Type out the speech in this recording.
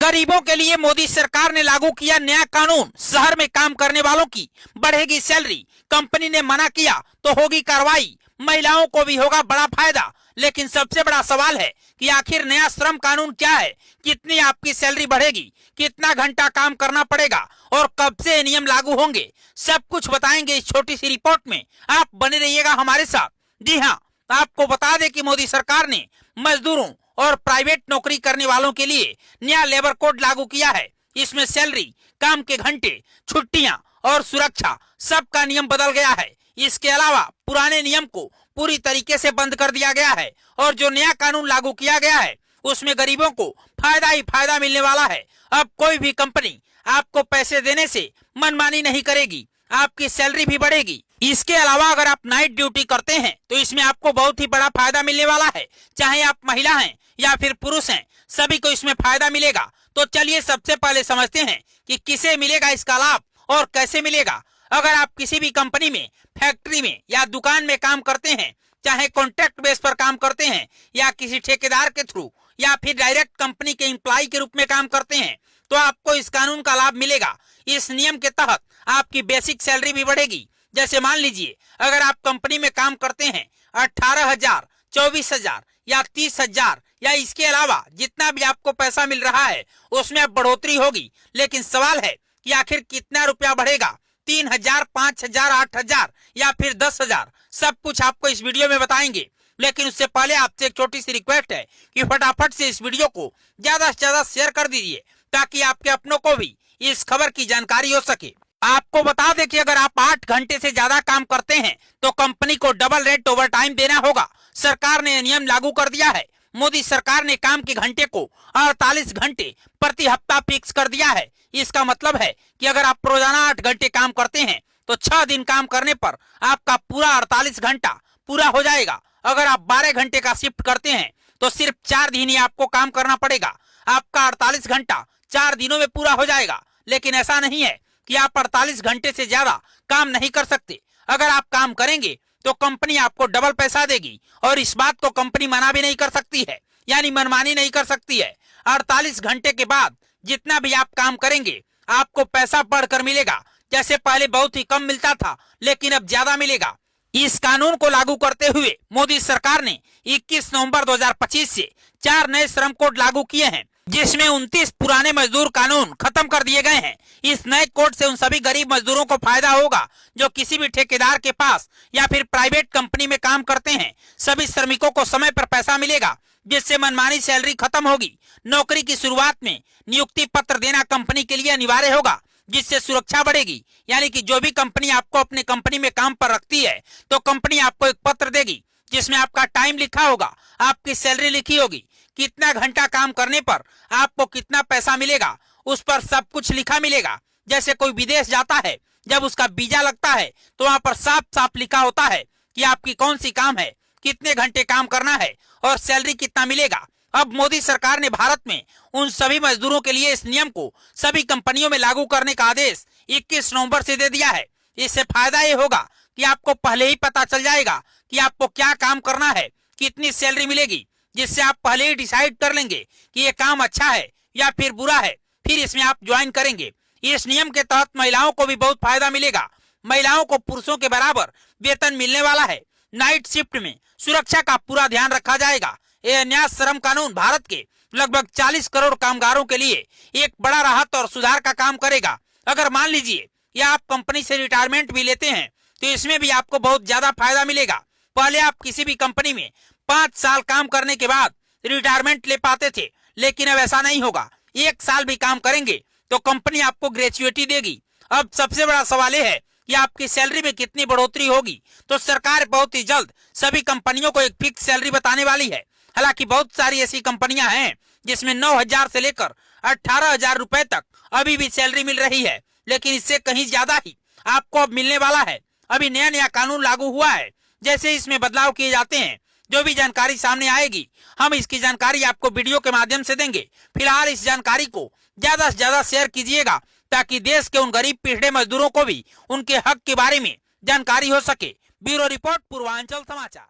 गरीबों के लिए मोदी सरकार ने लागू किया नया कानून। शहर में काम करने वालों की बढ़ेगी सैलरी। कंपनी ने मना किया तो होगी कार्रवाई। महिलाओं को भी होगा बड़ा फायदा। लेकिन सबसे बड़ा सवाल है कि आखिर नया श्रम कानून क्या है, कितनी आपकी सैलरी बढ़ेगी, कितना घंटा काम करना पड़ेगा और कब से ये नियम लागू होंगे, सब कुछ बताएंगे इस छोटी सी रिपोर्ट में। आप बने रहिएगा हमारे साथ। जी हाँ, आपको बता दें कि मोदी सरकार ने मजदूरों और प्राइवेट नौकरी करने वालों के लिए नया लेबर कोड लागू किया है। इसमें सैलरी, काम के घंटे, छुट्टियां और सुरक्षा सबका नियम बदल गया है। इसके अलावा पुराने नियम को पूरी तरीके से बंद कर दिया गया है और जो नया कानून लागू किया गया है उसमें गरीबों को फायदा ही फायदा मिलने वाला है। अब कोई भी कंपनी आपको पैसे देने से मनमानी नहीं करेगी, आपकी सैलरी भी बढ़ेगी। इसके अलावा अगर आप नाइट ड्यूटी करते हैं तो इसमें आपको बहुत ही बड़ा फायदा मिलने वाला है। चाहे आप महिला हैं या फिर पुरुष हैं, सभी को इसमें फायदा मिलेगा। तो चलिए सबसे पहले समझते हैं कि किसे मिलेगा इसका लाभ और कैसे मिलेगा। अगर आप किसी भी कंपनी में, फैक्ट्री में या दुकान में काम करते हैं, चाहे कॉन्ट्रैक्ट बेस पर काम करते हैं या किसी ठेकेदार के थ्रू या फिर डायरेक्ट कंपनी के एम्प्लॉय के रूप में काम करते हैं, तो आपको इस कानून का लाभ मिलेगा। इस नियम के तहत आपकी बेसिक सैलरी भी बढ़ेगी। जैसे मान लीजिए अगर आप कंपनी में काम करते हैं 18,000, 24,000 या 30,000 या इसके अलावा जितना भी आपको पैसा मिल रहा है उसमें अब बढ़ोतरी होगी। लेकिन सवाल है कि आखिर कितना रुपया बढ़ेगा, 3,000, 5,000, 8,000 या फिर 10,000, सब कुछ आपको इस वीडियो में बताएंगे। लेकिन उससे पहले आपसे एक छोटी सी रिक्वेस्ट है कि फटाफट से इस वीडियो को ज्यादा से ज्यादा शेयर कर दीजिए ताकि आपके अपनों को भी इस खबर की जानकारी हो सके। आपको बता दें कि अगर आप 8 घंटे से ज्यादा काम करते हैं तो कंपनी को डबल रेट ओवर टाइम देना होगा। सरकार ने नियम लागू कर दिया है। मोदी सरकार ने काम के घंटे को 48 घंटे प्रति हफ्ता फिक्स कर दिया है। इसका मतलब है कि अगर आप रोजाना 8 घंटे काम करते हैं तो 6 दिन काम करने पर आपका पूरा 48 घंटा पूरा हो जाएगा। अगर आप 12 घंटे का शिफ्ट करते हैं तो सिर्फ 4 दिन ही आपको काम करना पड़ेगा। आपका 48 घंटा 4 दिनों में पूरा हो जाएगा। लेकिन ऐसा नहीं है कि आप 48 घंटे से ज्यादा काम नहीं कर सकते। अगर आप काम करेंगे तो कंपनी आपको डबल पैसा देगी और इस बात को कंपनी मना भी नहीं कर सकती है, यानी मनमानी नहीं कर सकती है। 48 घंटे के बाद जितना भी आप काम करेंगे आपको पैसा बढ़कर मिलेगा। जैसे पहले बहुत ही कम मिलता था लेकिन अब ज्यादा मिलेगा। इस कानून को लागू करते हुए मोदी सरकार ने 21 नवंबर 2025 से 4 नए श्रम कोड लागू किए हैं, जिसमें 29 पुराने मजदूर कानून खत्म कर दिए गए हैं। इस नए कोड से उन सभी गरीब मजदूरों को फायदा होगा जो किसी भी ठेकेदार के पास या फिर प्राइवेट कंपनी में काम करते हैं। सभी श्रमिकों को समय पर पैसा मिलेगा, जिससे मनमानी सैलरी खत्म होगी। नौकरी की शुरुआत में नियुक्ति पत्र देना कंपनी के लिए अनिवार्य होगा, जिससे सुरक्षा बढ़ेगी। यानी कि जो भी कंपनी आपको अपने कंपनी में काम पर रखती है तो कंपनी आपको एक पत्र देगी जिसमें आपका टाइम लिखा होगा, आपकी सैलरी लिखी होगी, कितना घंटा काम करने पर आपको कितना पैसा मिलेगा, उस पर सब कुछ लिखा मिलेगा। जैसे कोई विदेश जाता है, जब उसका वीजा लगता है तो वहां पर साफ साफ लिखा होता है कि आपकी कौन सी काम है, कितने घंटे काम करना है और सैलरी कितना मिलेगा। अब मोदी सरकार ने भारत में उन सभी मजदूरों के लिए इस नियम को सभी कंपनियों में लागू करने का आदेश 21 नवंबर से दे दिया है। इससे फायदा ये होगा कि आपको पहले ही पता चल जाएगा कि आपको क्या काम करना है, कितनी सैलरी मिलेगी, जिससे आप पहले ही डिसाइड कर लेंगे कि ये काम अच्छा है या फिर बुरा है, फिर इसमें आप ज्वाइन करेंगे। इस नियम के तहत महिलाओं को भी बहुत फायदा मिलेगा। महिलाओं को पुरुषों के बराबर वेतन मिलने वाला है। नाइट शिफ्ट में सुरक्षा का पूरा ध्यान रखा जाएगा। यह नया श्रम कानून भारत के लगभग 40 करोड़ कामगारों के लिए एक बड़ा राहत और सुधार का काम करेगा। अगर मान लीजिए या आप कंपनी से रिटायरमेंट भी लेते हैं तो इसमें भी आपको बहुत ज्यादा फायदा मिलेगा। पहले आप किसी भी कंपनी में 5 साल काम करने के बाद रिटायरमेंट ले पाते थे, लेकिन अब ऐसा नहीं होगा। 1 साल भी काम करेंगे तो कंपनी आपको ग्रेच्युइटी देगी। अब सबसे बड़ा सवाल यह है कि आपकी सैलरी में कितनी बढ़ोतरी होगी। तो सरकार बहुत ही जल्द सभी कंपनियों को एक फिक्स सैलरी बताने वाली है। हालांकि बहुत सारी ऐसी कंपनियां हैं जिसमें 9,000 से लेकर 18,000 रुपए तक अभी भी सैलरी मिल रही है, लेकिन इससे कहीं ज्यादा ही आपको अब मिलने वाला है। अभी नया नया कानून लागू हुआ है, जैसे इसमें बदलाव किए जाते हैं जो भी जानकारी सामने आएगी हम इसकी जानकारी आपको वीडियो के माध्यम से देंगे। फिलहाल इस जानकारी को ज्यादा से ज्यादा शेयर कीजिएगा ताकि देश के उन गरीब पिछड़े मजदूरों को भी उनके हक के बारे में जानकारी हो सके। ब्यूरो रिपोर्ट, पूर्वांचल समाचार।